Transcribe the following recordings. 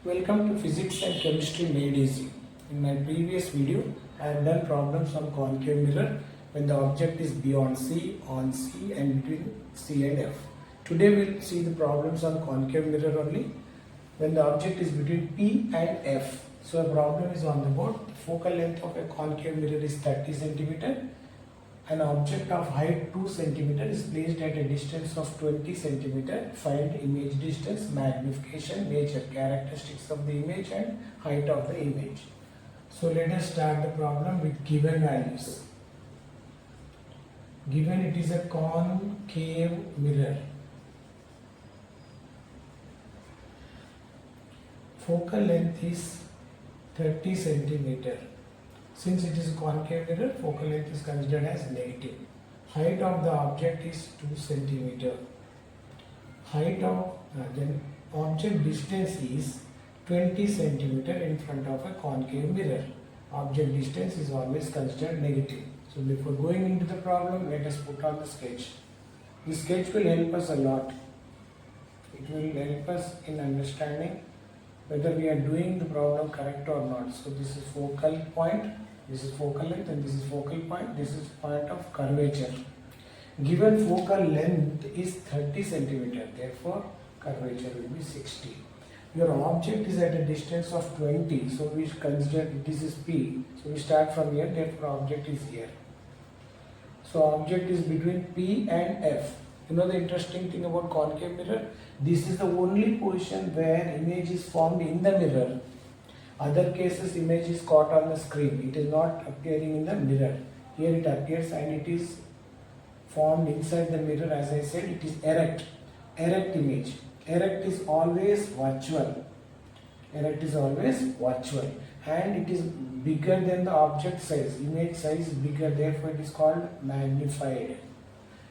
Welcome to Physics and Chemistry Made Easy. In my previous video, I have done problems on concave mirror when the object is beyond C, on C and between C and F. Today we will see the problems on concave mirror only when the object is between P and F. So a problem is on the board. The focal length of a concave mirror is 30 cm. An object of height 2 cm is placed at a distance of 20 cm. Find image distance, magnification, nature, characteristics of the image and height of the image. So let us start the problem with given values. Given it is a concave mirror. Focal length is 30 cm. Since it is a concave mirror, focal length is considered as negative. Height of the object is 2 cm. Height of then object distance is 20 cm in front of a concave mirror. Object distance is always considered negative. So before going into the problem, let us put on the sketch. The sketch will help us a lot. It will help us in understanding whether we are doing the problem correct or not. So this is focal point, this is focal length, and this is focal point, this is point of curvature. Given focal length is 30 cm, therefore curvature will be 60. Your object is at a distance of 20, so we consider this is P. So we start from here, therefore object is here. So object is between P and F. You know the interesting thing about concave mirror? This is the only position where image is formed in the mirror. Other cases image is caught on the screen. It is not appearing in the mirror. Here it appears and it is formed inside the mirror. As I said, it is erect. Erect image. Erect is always virtual. Erect is always virtual. And it is bigger than the object size. Image size is bigger. Therefore it is called magnified.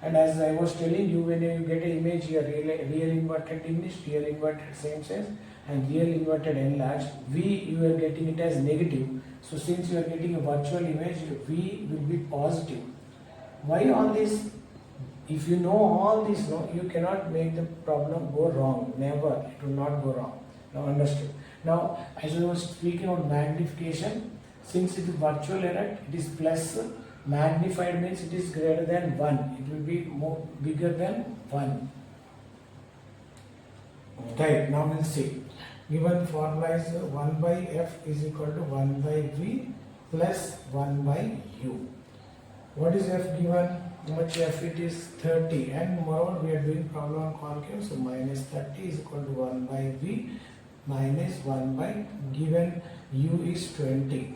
And as I was telling you, when you get an image here, real inverted diminished, real inverted same size, and real inverted enlarged, V you are getting it as negative. So since you are getting a virtual image, V will be positive. Why all this? If you know all this, no, you cannot make the problem go wrong. Never. It will not go wrong. Now understood. Now as I was speaking about magnification, since it is virtual erect, it is plus. Magnified means it is greater than 1. It will be more bigger than 1. Right, now we'll see. Given formula is 1 by F is equal to 1 by V plus 1 by U. What is F given? How much F it is? 30. And moreover we are doing problem on concave. So minus 30 is equal to 1 by V minus 1 by given U is 20.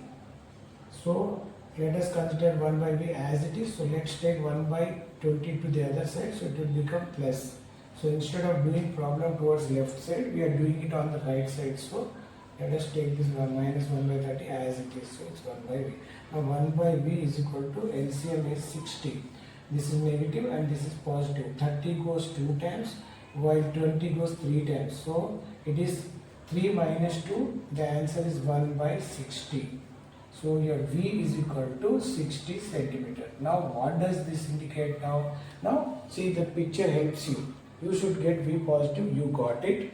So let us consider 1 by V as it is. So let's take 1 by 20 to the other side. So it will become plus. So instead of doing problem towards left side, we are doing it on the right side. So let us take this 1 minus 1 by 30 as it is. So it's 1 by V. Now 1 by V is equal to LCM is 60. This is negative and this is positive. 30 goes 2 times while 20 goes 3 times. So it is 3 minus 2. The answer is 1 by 60. So your V is equal to 60 cm. Now what does this indicate now? Now see, the picture helps you. You should get V positive. You got it.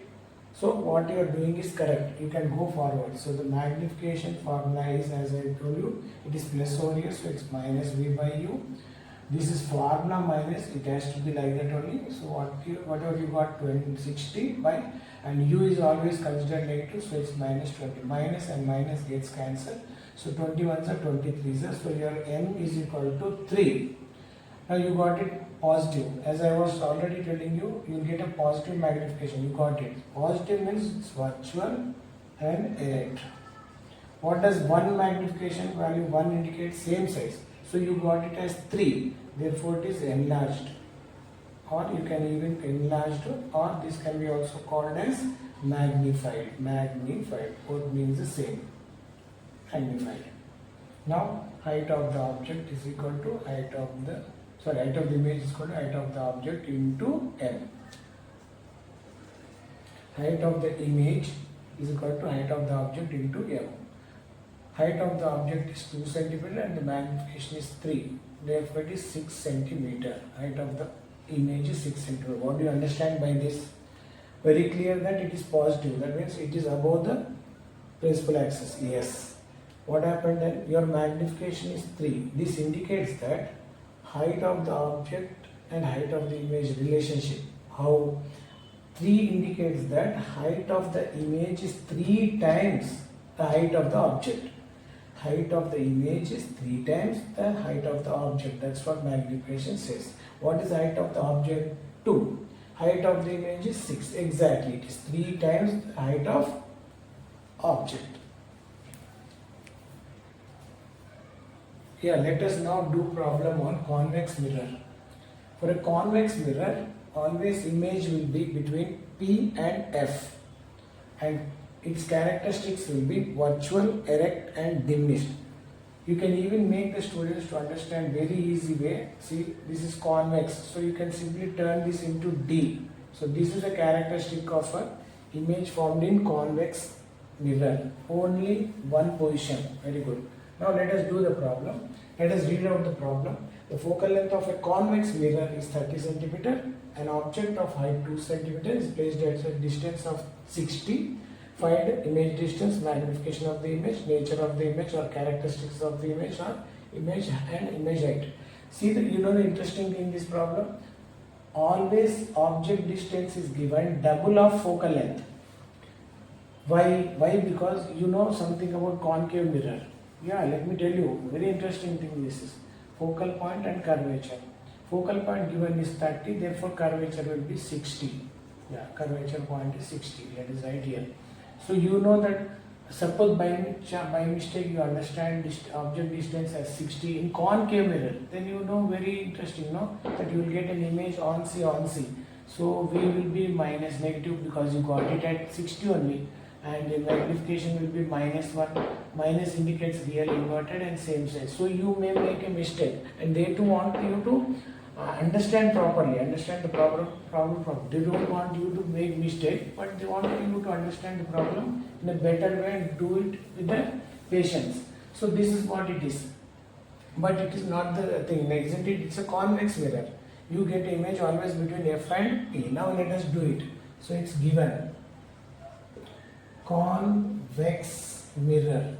So what you are doing is correct. You can go forward. So the magnification formula is, as I told you, it is plus over here. So it's minus V by U. This is formula minus. It has to be like that only. So whatever you got 60 by, and U is always considered negative. So it's minus 20. Minus and minus gets cancelled. So 21s are 23s. So your M is equal to 3. Now you got it positive. As I was already telling you, you will get a positive magnification. You got it. Positive means it's virtual and erect. What does 1 magnification value? 1 indicates same size. So you got it as 3. Therefore it is enlarged. Or you can even enlarged, or this can be also called as magnified. Magnified. Both means the same. Magnified. Now height of the object is equal to height of the image is equal to height of the object into M. Height of the image is equal to height of the object into M. Height of the object is 2 cm and the magnification is 3. Therefore it is 6 cm. Height of the image is 6 cm. What do you understand by this? Very clear that it is positive. That means it is above the principal axis. Yes. What happened then? Your magnification is 3. This indicates that height of the object and height of the image relationship. How? 3 indicates that height of the image is 3 times the height of the object. Height of the image is 3 times the height of the object. That's what magnification says. What is height of the object? 2. Height of the image is 6. Exactly. It is 3 times the height of object. Yeah, let us now do problem on convex mirror. For a convex mirror, always image will be between P and F, and its characteristics will be virtual, erect and diminished. You can even make the students to understand very easy way. See, this is convex, so you can simply turn this into D. So this is a characteristic of a image formed in convex mirror. Only one position. Very good. Now let us do the problem. Let us read out the problem. The focal length of a convex mirror is 30 cm. An object of height 2 cm is placed at a distance of 60. Find image distance, magnification of the image, nature of the image or characteristics of the image or image and image height. See, the interesting thing in this problem, always object distance is given double of focal length. Why? Because you know something about concave mirror. Yeah, let me tell you, very interesting thing this is. Focal point and curvature. Focal point given is 30, therefore curvature will be 60. Yeah, curvature point is 60, that is right here. So you know that suppose by mistake you understand this object distance as 60 in concave mirror, then you know very interesting, no? That you will get an image on C. So V will be minus negative because you got it at 60 only, and the magnification will be -1. Minus indicates real, inverted and same size. So you may make a mistake, and they too want you to understand properly, understand the problem properly. They don't want you to make mistake, but they want you to understand the problem in a better way and do it with the patience. So this is what it is. But it is not the thing, isn't it? It's a convex mirror. You get image always between F and P. Now let us do it. So it's given convex mirror.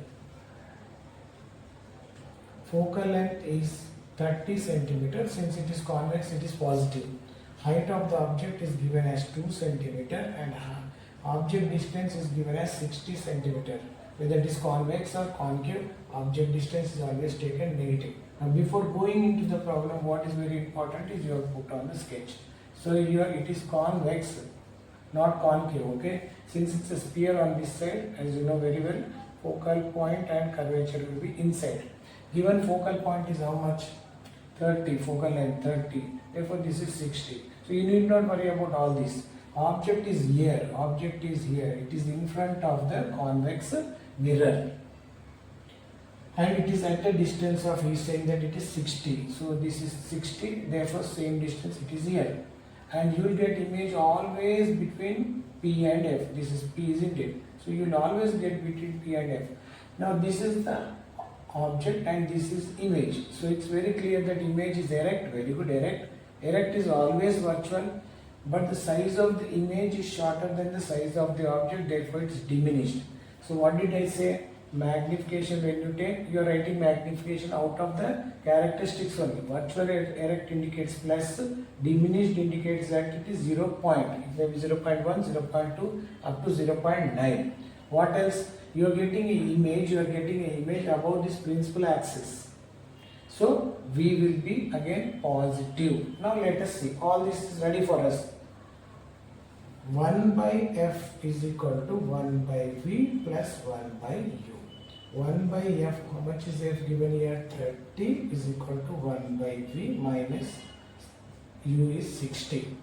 Focal length is 30 cm. Since it is convex, it is positive. Height of the object is given as 2 cm and object distance is given as 60 cm. Whether it is convex or concave, object distance is always taken negative. Now before going into the problem, what is very important is you have put on the sketch. So here it is convex, not concave, okay? Since it's a sphere on this side, as you know very well, focal point and curvature will be inside. Given focal point is how much? 30, focal length 30, therefore this is 60. So you need not worry about all this. Object is here, it is in front of the convex mirror. And it is at a distance of, he is saying that it is 60. So this is 60, therefore same distance it is here. And you will get image always between P and F. This is P, isn't it? So you will always get between P and F. Now this is the object and this is image. So it's very clear that image is erect. Very good, erect. Erect is always virtual, but the size of the image is shorter than the size of the object, therefore it's diminished. So what did I say? Magnification, when you take, you are writing magnification out of the characteristics only. Virtual erect indicates plus, diminished indicates that it is 0 point. It may be 0.1, 0.2 up to 0.9. What else? You are getting an image above this principal axis. So V will be again positive. Now let us see. All this is ready for us. 1 by F is equal to 1 by V plus 1 by U. 1 by F, how much is F given here? 30 is equal to 1 by V minus U is 60.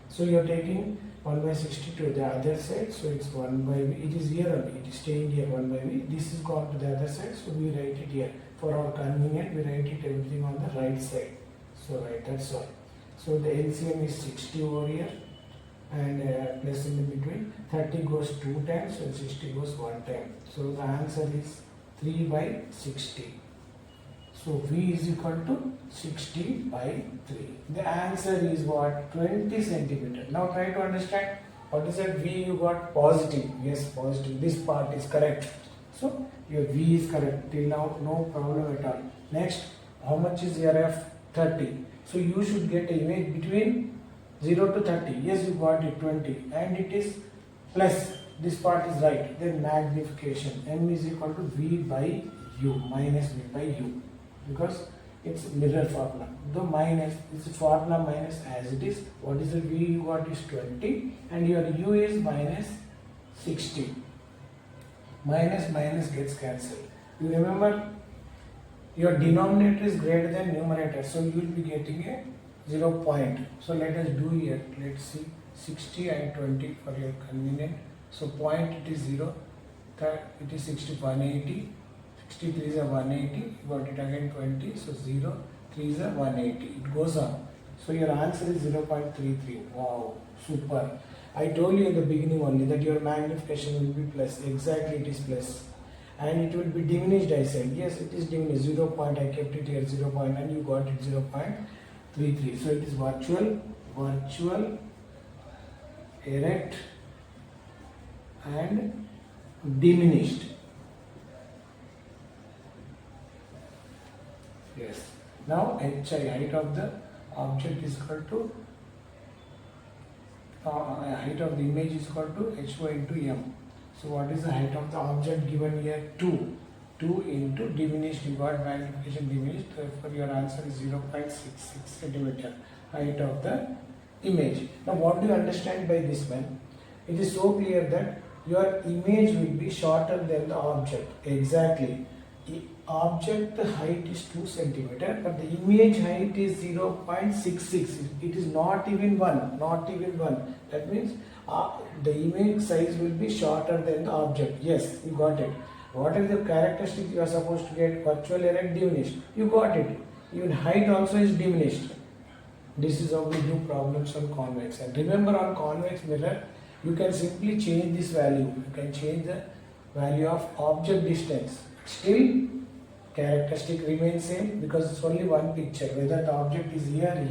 So you are taking 1 by 60 to the other side, so it's 1 by V. It is here only, it is staying here 1 by V. This is gone to the other side, so we write it here. For our convenience, we write it everything on the right side. So right, that's all. So the LCM is 60 over here, and plus in the between, 30 goes 2 times and 60 goes 1 time. So the answer is 3 by 60. So V is equal to 60 by 3. The answer is what? 20 centimeter. Now try to understand. What is that? V you got positive. Yes, positive. This part is correct. So your V is correct. Till now, no problem at all. Next, how much is your F? 30. So you should get an image between 0 to 30. Yes, you got it 20. And it is plus. This part is right. Then magnification. M is equal to V by U minus V by U. Because it's mirror formula. The minus is formula minus as it is. What is the V you got is 20 and your U is minus 60. Minus gets cancelled. You remember your denominator is greater than numerator, so you will be getting a 0 point. So let us do here. Let's see 60 and 20 for your convenient. So point it is 0, it is 60, 180. 63 is a 180, you got it again 20, so 0, 3 is a 180, it goes on. So your answer is 0.33. Wow, super. I told you in the beginning only that your magnification will be plus, exactly it is plus. And it will be diminished, I said. Yes, it is diminished, 0 point, I kept it here 0 point and you got it 0.33. So it is virtual, erect and diminished. Yes. Now HI, height of the object is equal to height of the image is equal to HY into M. So what is the height of the object given here? 2. 2 into diminished, you got magnification diminished, therefore your answer is 0.66 centimeter height of the image. Now what do you understand by this one? It is so clear that your image will be shorter than the object. Exactly. The object height is 2 centimeter, but the image height is 0.66. It is not even 1. That means the image size will be shorter than the object. Yes, you got it. What are the characteristics you are supposed to get? Virtual, erect, diminished. You got it. Even height also is diminished. This is how we do problems on convex. And remember, on convex mirror, you can simply change this value. You can change the value of object distance. Still, characteristic remains same because it's only one picture. Whether the object is here or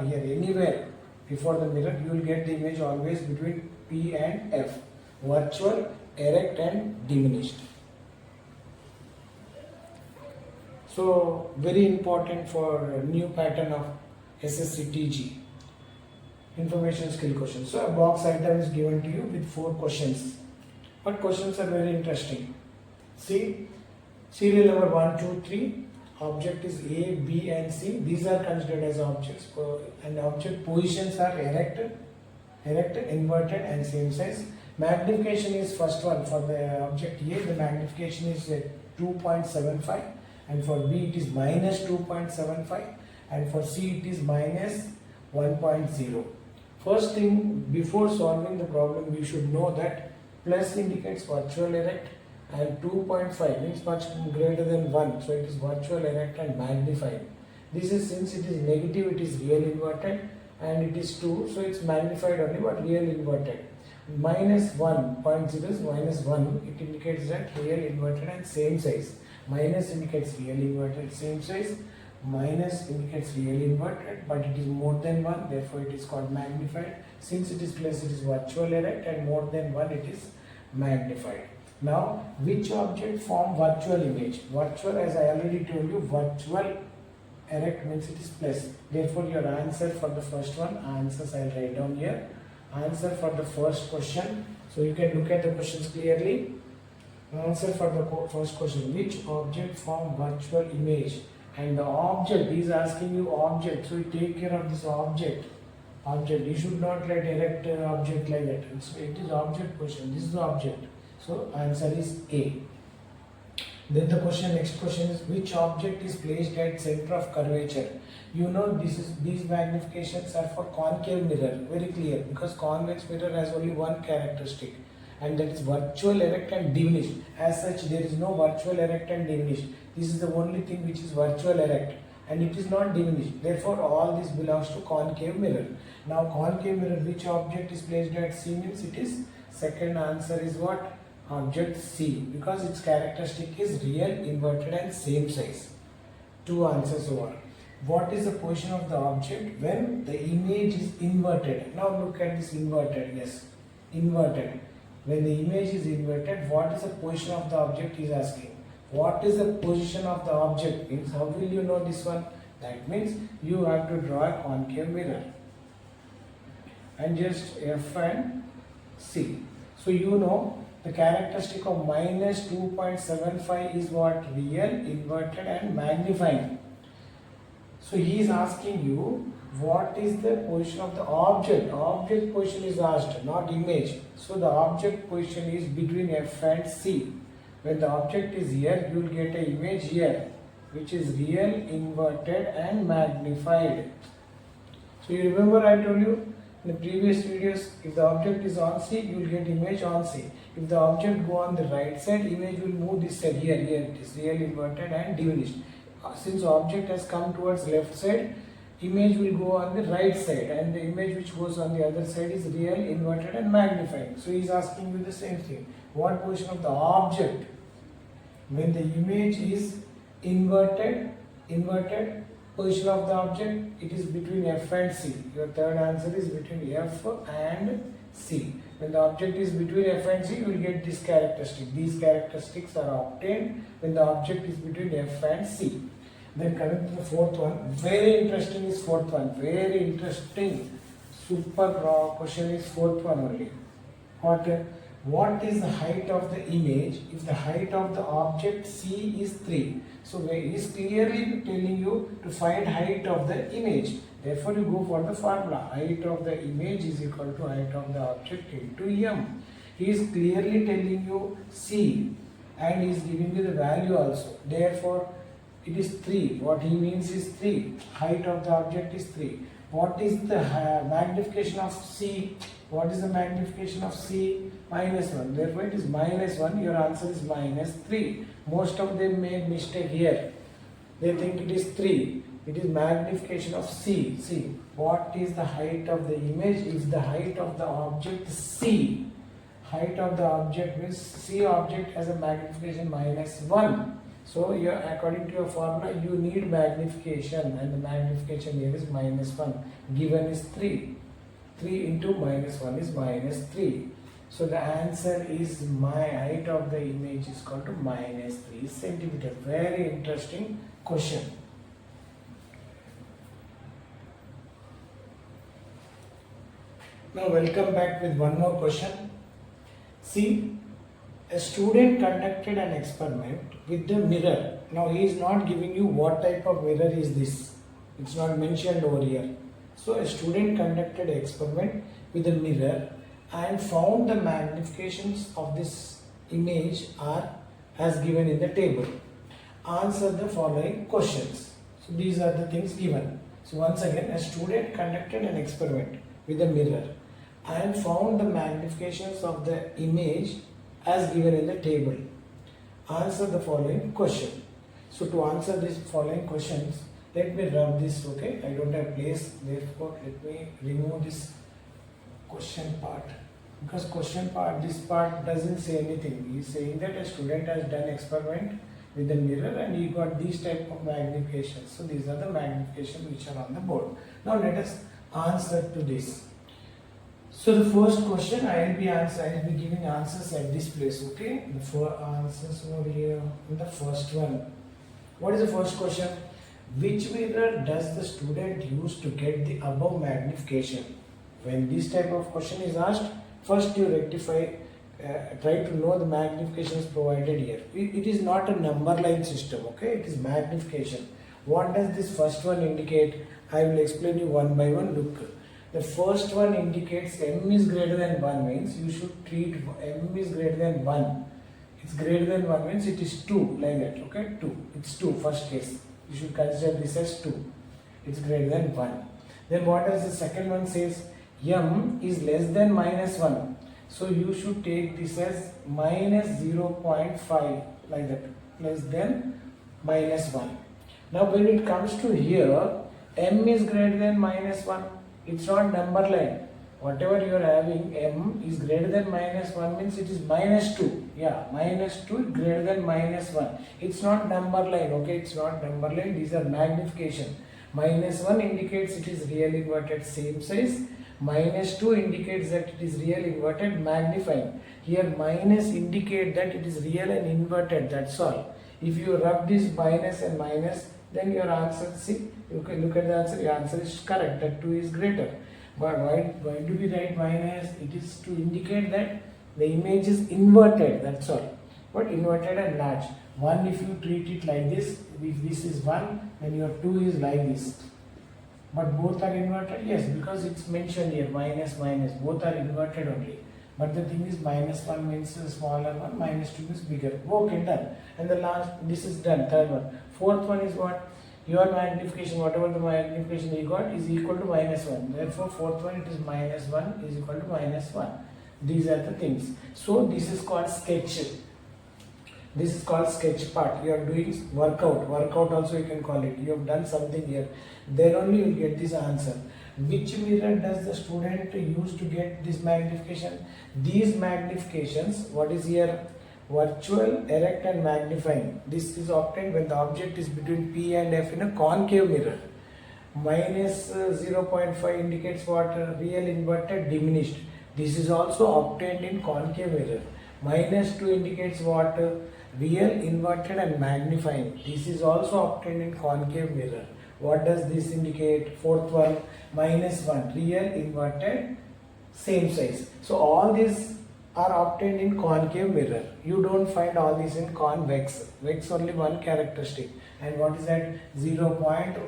here, anywhere before the mirror, you will get the image always between P and F. Virtual, erect and diminished. So, very important for a new pattern of SSC TG. Information skill questions. So, a box item is given to you with 4 questions. But questions are very interesting. See, serial number 1, 2, 3, object is A, B and C. These are considered as objects and object positions are erect, inverted and same size. Magnification is first one. For the object A, the magnification is 2.75 and for B it is minus 2.75 and for C it is minus 1.0. First thing, before solving the problem, you should know that plus indicates virtual erect and 2.5 means much greater than 1, so it is virtual, erect and magnified. This is, since it is negative, it is real inverted and it is 2, so it's magnified only but real inverted. Minus 1.0 is minus 1, it indicates that real inverted and same size. Minus indicates real inverted, same size. Minus indicates real inverted but it is more than 1, therefore it is called magnified. Since it is plus, it is virtual erect and more than 1, it is magnified. Now, which object form virtual image? Virtual, as I already told you, virtual erect means it is plus. Therefore, your answer for the first one, answers I will write down here. Answer for the first question. So, you can look at the questions clearly. Answer for the first question, which object form virtual image? And the object, he is asking you object. So, you take care of this object. You should not write erect object like that. So, it is object question. This is the object. So, answer is A. Then the next question is, which object is placed at center of curvature? You know, these magnifications are for concave mirror, very clear, because convex mirror has only one characteristic and that is virtual, erect and diminished. As such, there is no virtual, erect and diminished. This is the only thing which is virtual, erect and it is not diminished. Therefore, all this belongs to concave mirror. Now, concave mirror, which object is placed at C means it is, second answer is what? Object C, because its characteristic is real, inverted and same size. 2 answers over. what is the position of the object when the image is inverted. Now look at this inverted, yes, inverted. When the image is inverted, what is the position of the object is asking. What is the position of the object means, how will you know this one? That means you have to draw a concave mirror and just F and C. So you know the characteristic of minus 2.75 is what? Real, inverted and magnifying. So he is asking you what is the position of the object. Object position is asked, not image. So the object position is between F and C. When the object is here, you will get an image here, which is real, inverted and magnified. So you remember I told you in the previous videos, if the object is on C, you will get image on C. If the object go on the right side, image will move this side. Here it is real, inverted and diminished. Since object has come towards left side, image will go on the right side, and the image which goes on the other side is real, inverted and magnifying. So he is asking you the same thing. What position of the object when the image is inverted, position of the object, it is between F and C. Your third answer is between F and C. When the object is between F and C, you will get this characteristic. These characteristics are obtained when the object is between F and C. Then coming to the fourth one, very interesting is fourth one. Very interesting, super question is fourth one only. What is the height of the image if the height of the object C is 3? So he is clearly telling you to find height of the image. Therefore you go for the formula. Height of the image is equal to height of the object into m. He is clearly telling you C and he is giving you the value also. Therefore it is 3. What he means is 3. Height of the object is 3. What is the magnification of C? What is the magnification of C? Minus 1. Therefore it is minus 1. Your answer is minus 3. Most of them made mistake here. They think it is 3. It is magnification of C. See, what is the height of the image? If the height of the object C. Height of the object means C object has a magnification minus 1. So according to your formula, you need magnification, and the magnification here is minus 1. Given is 3. 3 into minus 1 is minus 3. So the answer is my height of the image is equal to minus 3 centimeter. Very interesting question. Now welcome back with one more question. See, a student conducted an experiment with the mirror. Now he is not giving you what type of mirror is this. It's not mentioned over here. So a student conducted an experiment with a mirror and found the magnifications of this image are as given in the table. Answer the following questions. So these are the things given. So once again, a student conducted an experiment with a mirror and found the magnifications of the image as given in the table. Answer the following question. So to answer these following questions, let me rub this, okay? I don't have place, therefore let me remove this question part. Because question part, this part doesn't say anything. He is saying that a student has done experiment with the mirror and he got these type of magnifications. So these are the magnifications which are on the board. Now let us answer to this. So the first question I will be giving answers at this place, okay? The four answers over here in the first one. What is the first question? Which mirror does the student use to get the above magnification? When this type of question is asked, first you rectify, try to know the magnifications provided here. It is not a number line system, okay? It is magnification. What does this first one indicate? I will explain you one by one. Look. The first one indicates m is greater than 1 means you should treat m is greater than 1. It's greater than 1 means it is 2 like that, okay? 2. It's 2 first case. You should consider this as 2. It's greater than 1. Then what does the second one says? M is less than minus 1. So you should take this as minus 0.5 like that. Less than minus 1. Now when it comes to here, m is greater than minus 1. It's not number line. Whatever you are having, m is greater than minus 1 means it is minus 2. Yeah, minus 2 greater than minus 1. It's not number line, okay? It's not number line. These are magnification. Minus 1 indicates it is real inverted same size. Minus 2 indicates that it is real inverted magnifying. Here minus indicate that it is real and inverted, that's all. If you rub this minus and minus, then your answer, see, you can look at the answer, your answer is correct, that 2 is greater. But why do we write minus? It is to indicate that the image is inverted, that's all. But inverted and large. 1, if you treat it like this, if this is 1, then your 2 is like this. But both are inverted? Yes, because it's mentioned here, minus, minus, both are inverted only. But the thing is, minus 1 means a smaller one, minus 2 means bigger. Okay, done. And the last, this is done, third one. Fourth one is what? Your magnification, whatever the magnification you got, is equal to minus 1. Therefore, fourth one, it is minus 1 is equal to minus 1. These are the things. So, this is called sketch. This is called sketch part. You are doing workout. Workout also you can call it. You have done something here. Then only you will get this answer. Which mirror does the student use to get this magnification? These magnifications, what is here? Virtual, erect and magnifying. This is obtained when the object is between P and F in a concave mirror. Minus 0.5 indicates what? Real inverted diminished. This is also obtained in concave mirror. Minus 2 indicates what? Real inverted and magnifying. This is also obtained in concave mirror. What does this indicate? Fourth one, minus 1, real inverted same size. So all these are obtained in concave mirror. You don't find all these in convex. Vex only one characteristic. And what is that? 0.1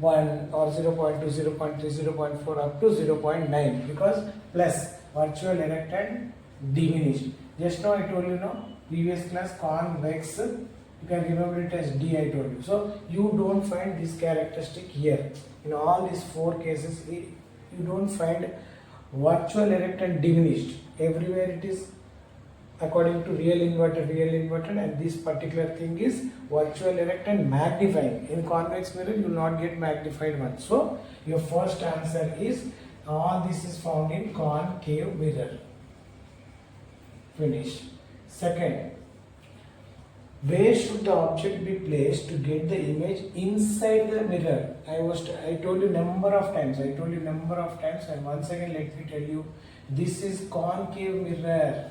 or 0.2, 0.3, 0.4 up to 0.9, because plus virtual, erect and diminished. Just now I told you, previous class convex, you can remember it as D, I told you. So you don't find this characteristic here. In all these 4 cases, you don't find virtual, erect and diminished. Everywhere it is according to real inverted, and this particular thing is virtual, erect and magnifying. In convex mirror, you will not get magnified one. So your first answer is all this is found in concave mirror. Finish. Second, where should the object be placed to get the image inside the mirror? I told you number of times, and once again let me tell you, this is concave mirror.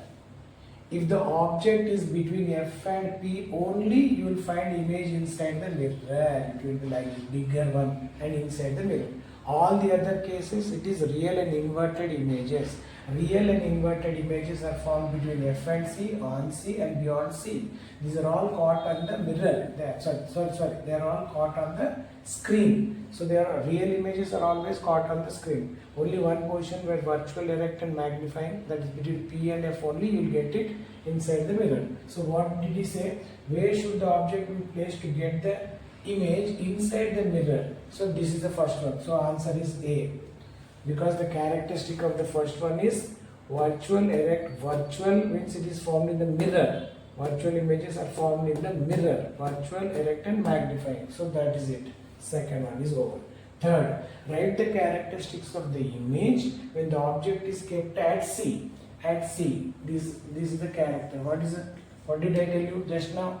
If the object is between F and P only, you will find image inside the mirror. It will be like this bigger one and inside the mirror. All the other cases, it is real and inverted images. Real and inverted images are formed between F and C, on C and beyond C. These are all caught on the mirror. They are all caught on the screen. So real images are always caught on the screen. Only one position where virtual, erect and magnifying, that is between P and F only, you will get it inside the mirror. So what did he say? Where should the object be placed to get the image inside the mirror? So this is the first one. So answer is A. Because the characteristic of the first one is virtual, erect. Virtual means it is formed in the mirror. Virtual images are formed in the mirror. Virtual, erect and magnifying. So that is it. Second one is over. Third, write the characteristics of the image when the object is kept at C. At C. This is the character. What is it? What did I tell you just now?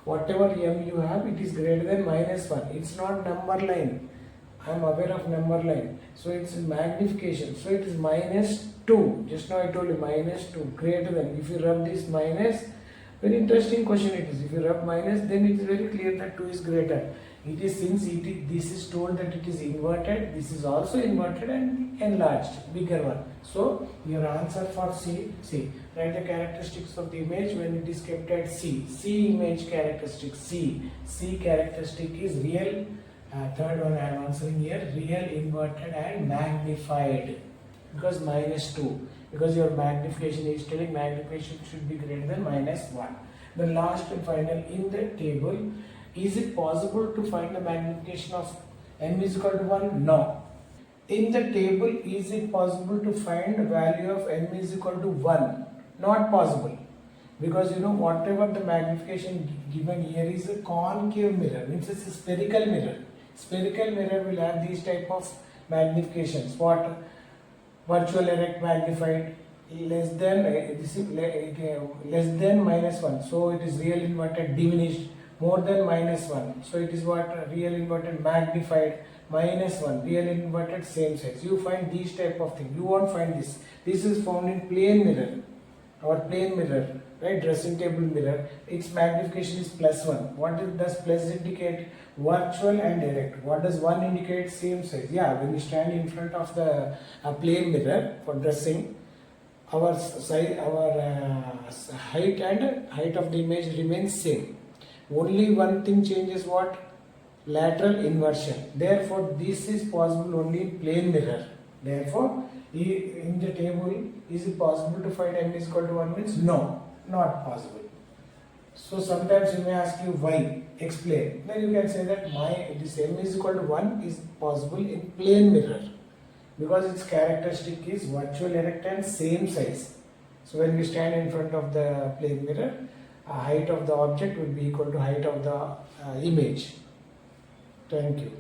Whatever m you have, it is greater than minus 1. It's not number line. I am aware of number line. So it's magnification. So it is minus 2. Just now I told you minus 2 greater than. If you rub this minus, very interesting question it is. If you rub minus, then it is very clear that 2 is greater. It is this is told that it is inverted. This is also inverted and enlarged, bigger one. So your answer for C. Write the characteristics of the image when it is kept at C. C image characteristic. C characteristic is real. Third one I am answering here, real, inverted and magnified, because minus 2, because your magnification is telling magnification should be greater than minus 1. The last and final, in the table, is it possible to find the magnification of m is equal to 1? No. In the table, is it possible to find the value of m is equal to 1? Not possible. Because whatever the magnification given here is a concave mirror, means it's a spherical mirror. Spherical mirror will have these type of magnifications. What? Virtual, erect, magnified, less than minus 1. So it is real, inverted, diminished. more than -1. So it is what? Real inverted magnified, -1, real inverted same size. You find these type of thing. You won't find this. This is found in plane mirror. Our plane mirror, right? Dressing table mirror. Its magnification is +1. What does plus indicate? Virtual and direct. What does 1 indicate? Same size. Yeah, when you stand in front of the plane mirror for dressing, our size, our height and height of the image remains same. Only one thing changes, what? Lateral inversion. Therefore, this is possible only in plane mirror. Therefore, in the table, is it possible to find m is equal to 1 means? No, not possible. So sometimes you may ask you why, explain. Then you can say that this m is equal to 1 is possible in plane mirror, because its characteristic is virtual erect and same size. So when we stand in front of the plane mirror, height of the object will be equal to height of the image. Thank you.